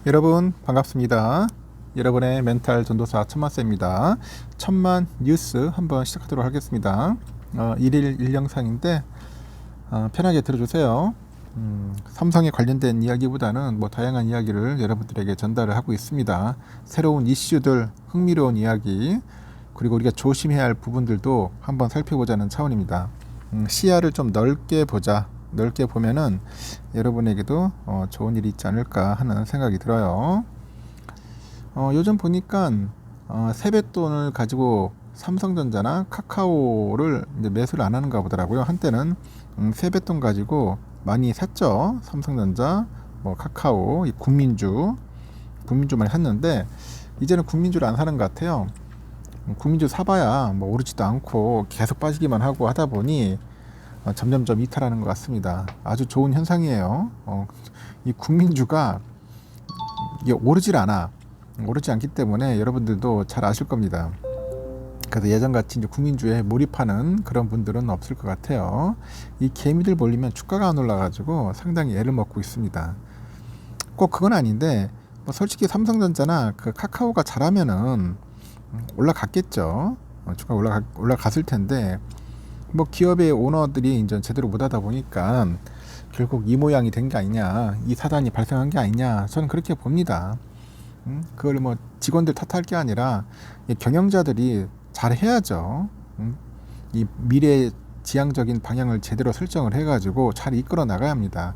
여러분 반갑습니다. 여러분의 멘탈 전도사 천만세입니다. 천만 뉴스 한번 시작하도록 하겠습니다. 일일 1영상인데 편하게 들어주세요. 삼성에 관련된 이야기보다는 다양한 이야기를 여러분들에게 전달을 하고 있습니다. 새로운 이슈들, 흥미로운 이야기, 그리고 우리가 조심해야 할 부분들도 한번 살펴보자는 차원입니다. 시야를 좀 넓게 보자. 넓게 보면은 여러분에게도 좋은 일이 있지 않을까 하는 생각이 들어요. 요즘 보니까 세뱃돈을 가지고 삼성전자나 카카오를 이제 매수를 안 하는가 보더라고요. 한때는 세뱃돈 가지고 많이 샀죠. 삼성전자, 카카오, 이 국민주만 샀는데 이제는 국민주를 안 사는 것 같아요. 국민주 사봐야 오르지도 않고 계속 빠지기만 하고 하다 보니 점점점 이탈하는 것 같습니다. 아주 좋은 현상이에요. 이 국민주가 이게 오르질 않아. 오르지 않기 때문에 여러분들도 잘 아실 겁니다. 그래서 예전같이 이제 국민주에 몰입하는 그런 분들은 없을 것 같아요. 이 개미들 몰리면 주가가 안 올라가지고 상당히 애를 먹고 있습니다. 꼭 그건 아닌데 솔직히 삼성전자나 그 카카오가 잘하면은 올라갔겠죠. 주가 올라갔을 텐데 기업의 오너들이 이제 제대로 못하다 보니까 결국 이 모양이 된 게 아니냐, 이 사단이 발생한 게 아니냐, 저는 그렇게 봅니다. 그걸 직원들 탓할 게 아니라 경영자들이 잘 해야죠. 이 미래 지향적인 방향을 제대로 설정을 해가지고 잘 이끌어 나가야 합니다.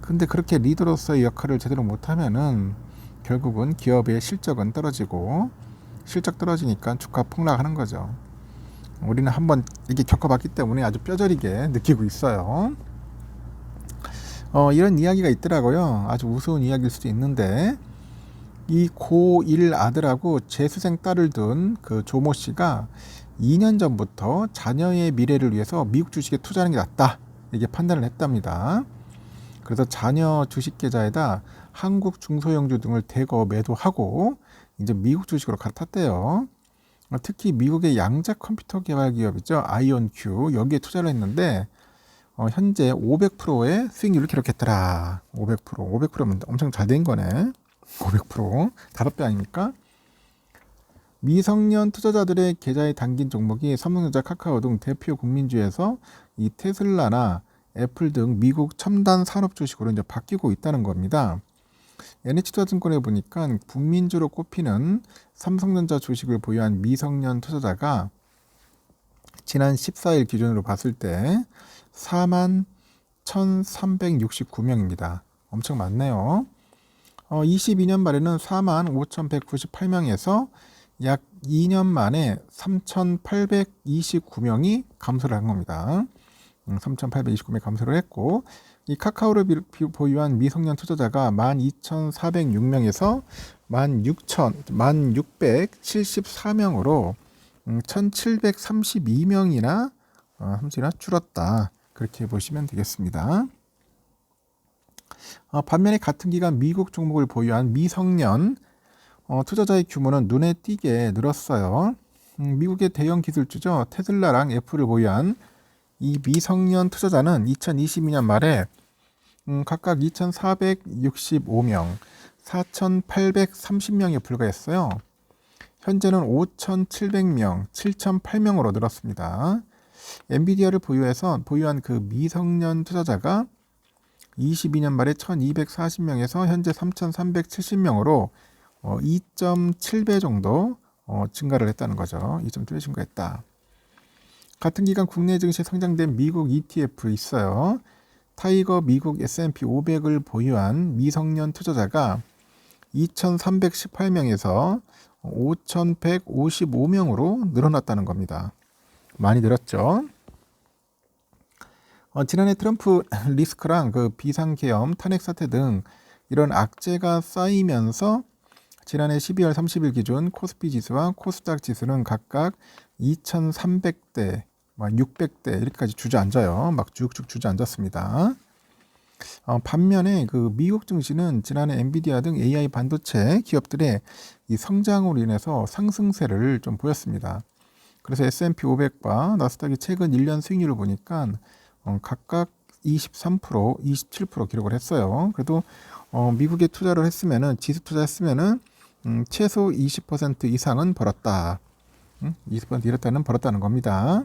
근데 그렇게 리더로서의 역할을 제대로 못하면은 결국은 기업의 실적은 떨어지고, 실적 떨어지니까 주가 폭락하는 거죠. 우리는 한번 이렇게 겪어봤기 때문에 아주 뼈저리게 느끼고 있어요. 이런 이야기가 있더라고요. 아주 우스운 이야기일 수도 있는데, 이 고1 아들하고 재수생 딸을 둔 그 조모 씨가 2년 전부터 자녀의 미래를 위해서 미국 주식에 투자하는 게 낫다, 이게 판단을 했답니다. 그래서 자녀 주식 계좌에다 한국 중소형주 등을 대거 매도하고 이제 미국 주식으로 갈아탔대요. 특히 미국의 양자 컴퓨터 개발 기업이죠. 아이온큐, 여기에 투자를 했는데 현재 500%의 수익률을 기록했더라. 500%면 엄청 잘 된 거네. 500%, 5배 아닙니까? 미성년 투자자들의 계좌에 담긴 종목이 삼성전자, 카카오 등 대표 국민주에서 이 테슬라나 애플 등 미국 첨단 산업 주식으로 이제 바뀌고 있다는 겁니다. NH투자증권에 보니까 국민주로 꼽히는 삼성전자 주식을 보유한 미성년 투자자가 지난 14일 기준으로 봤을 때 4만 1,369명입니다. 엄청 많네요. 22년 말에는 4만 5,198명에서 약 2년 만에 3,829명이 감소를 한 겁니다. 3,829명이 감소를 했고, 이 카카오를 보유한 미성년 투자자가 12,406명에서 16,674명으로 1,732명이나 줄었다. 그렇게 보시면 되겠습니다. 반면에 같은 기간 미국 종목을 보유한 미성년 투자자의 규모는 눈에 띄게 늘었어요. 미국의 대형 기술주죠. 테슬라랑 애플을 보유한 이 미성년 투자자는 2022년 말에 각각 2,465명, 4,830명에 불과했어요. 현재는 5,700명, 7,008명으로 늘었습니다. 엔비디아를 보유한 그 미성년 투자자가 22년 말에 1,240명에서 현재 3,370명으로 2.7배 정도 증가를 했다는 거죠. 2.7배 증가했다. 같은 기간 국내 증시에 상장된 미국 ETF 있어요. 타이거 미국 S&P 500을 보유한 미성년 투자자가 2,318명에서 5,155명으로 늘어났다는 겁니다. 많이 늘었죠. 지난해 트럼프 리스크랑 그 비상계엄, 탄핵 사태 등 이런 악재가 쌓이면서 지난해 12월 30일 기준 코스피 지수와 코스닥 지수는 각각 2,300대, 600대 이렇게까지 주저앉아요. 막 쭉쭉 주저앉았습니다. 반면에 그 미국 증시는 지난해 엔비디아 등 AI 반도체 기업들의 이 성장으로 인해서 상승세를 좀 보였습니다. 그래서 S&P 500과 나스닥이 최근 1년 수익률을 보니까 각각 23%, 27% 기록을 했어요. 그래도 미국에 투자를 했으면은 지수 투자했으면은 최소 20% 이상은 벌었다. 20% 이렇다는 벌었다는 겁니다.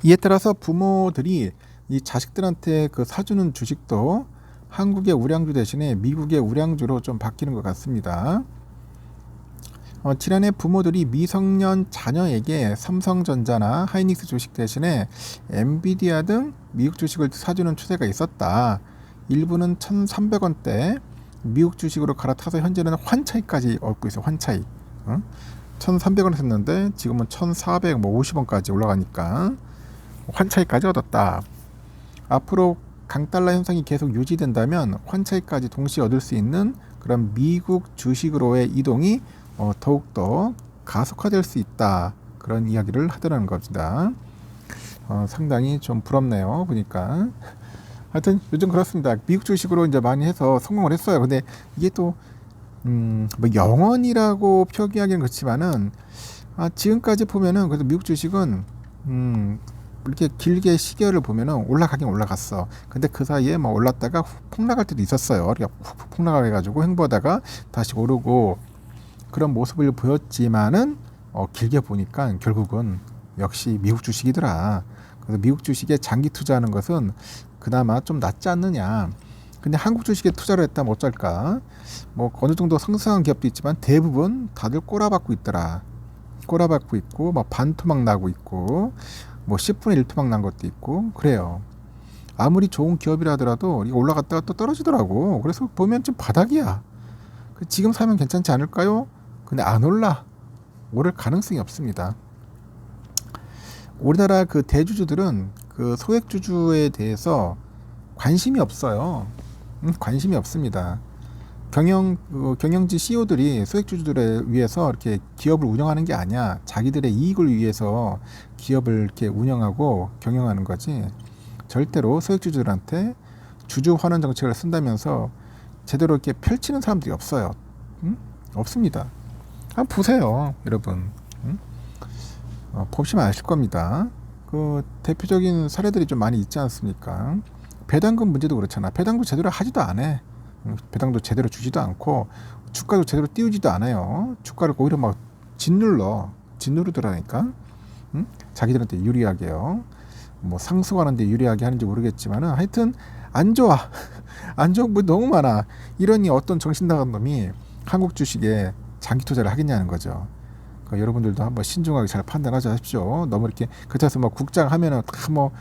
이에 따라서 부모들이 이 자식들한테 그 사주는 주식도 한국의 우량주 대신에 미국의 우량주로 좀 바뀌는 것 같습니다. 지난해 부모들이 미성년 자녀에게 삼성전자나 하이닉스 주식 대신에 엔비디아 등 미국 주식을 사주는 추세가 있었다. 일부는 1,300원대 미국 주식으로 갈아타서 현재는 환차익까지 얻고 있어요. 환차익. 1,300원 했는데 지금은 1,450원까지 올라가니까 환차익까지 얻었다. 앞으로 강달러 현상이 계속 유지된다면 환차익까지 동시에 얻을 수 있는 그런 미국 주식으로의 이동이 더욱더 가속화될 수 있다. 그런 이야기를 하더라는 겁니다. 상당히 좀 부럽네요. 보니까. 하여튼 요즘 그렇습니다. 미국 주식으로 이제 많이 해서 성공을 했어요. 근데 이게 또 뭐 영원이라고 표기하기는 그렇지만은 지금까지 보면은 그래도 미국 주식은 이렇게 길게 시계를 보면은 올라가긴 올라갔어. 근데 그 사이에 뭐 올랐다가 폭락할 때도 있었어요. 그러니까 훅 폭락해가지고 횡보하다가 다시 오르고 그런 모습을 보였지만은 길게 보니까 결국은 역시 미국 주식이더라. 그래서 미국 주식에 장기 투자하는 것은 그나마 좀 낫지 않느냐. 근데 한국 주식에 투자를 했다면 어쩔까? 뭐 어느 정도 상승한 기업도 있지만 대부분 다들 꼬라박고 있더라. 꼬라박고 있고 뭐 반토막 나고 있고 뭐 10분의 1 토막 난 것도 있고 그래요. 아무리 좋은 기업이라 하더라도 이거 올라갔다가 또 떨어지더라고. 그래서 보면 좀 바닥이야. 지금 사면 괜찮지 않을까요? 근데 안 올라. 오를 가능성이 없습니다. 우리나라 그 대주주들은 그 소액주주에 대해서 관심이 없어요. 관심이 없습니다. 경영지 CEO들이 소액주주들에 위해서 이렇게 기업을 운영하는 게 아니야. 자기들의 이익을 위해서 기업을 이렇게 운영하고 경영하는 거지. 절대로 소액주주들한테 주주 환원 정책을 쓴다면서 제대로 이렇게 펼치는 사람들이 없어요. 없습니다. 한번 보세요, 여러분. 보시면 아실 겁니다. 그 대표적인 사례들이 좀 많이 있지 않습니까? 배당금 문제도 그렇잖아. 배당도 제대로 하지도 않아. 배당도 제대로 주지도 않고 주가도 제대로 띄우지도 않아요. 주가를 오히려 막 짓누르더라니까. 자기들한테 유리하게요. 뭐 상승하는데 유리하게 하는지 모르겠지만은 하여튼 안 좋아. 안 좋은 분 너무 많아. 이러니 어떤 정신 나간 놈이 한국 주식에 장기 투자를 하겠냐는 거죠. 그러니까 여러분들도 한번 신중하게 잘 판단하십시오. 너무 이렇게 그렇다고 뭐 국장 하면은 뭐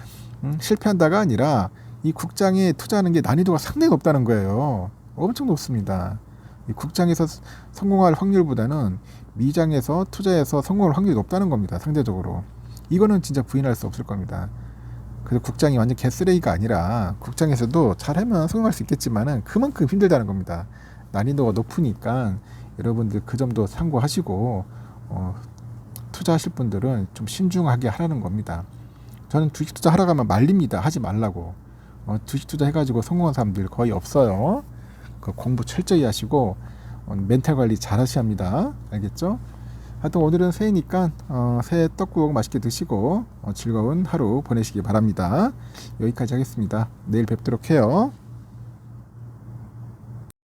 실패한다가 아니라 이 국장에 투자하는 게 난이도가 상당히 높다는 거예요. 엄청 높습니다. 이 국장에서 성공할 확률보다는 미장에서 투자해서 성공할 확률이 높다는 겁니다. 상대적으로. 이거는 진짜 부인할 수 없을 겁니다. 그래서 국장이 완전 개쓰레기가 아니라 국장에서도 잘하면 성공할 수 있겠지만은 그만큼 힘들다는 겁니다. 난이도가 높으니까 여러분들 그 점도 참고하시고 투자하실 분들은 좀 신중하게 하라는 겁니다. 저는 주식 투자 하러 가면 말립니다. 하지 말라고. 주식 투자 해가지고 성공한 사람들 거의 없어요. 그 공부 철저히 하시고 멘탈 관리 잘 하셔야 합니다. 알겠죠? 하여튼 오늘은 새해니까 새해 떡국 맛있게 드시고 즐거운 하루 보내시기 바랍니다. 여기까지 하겠습니다. 내일 뵙도록 해요.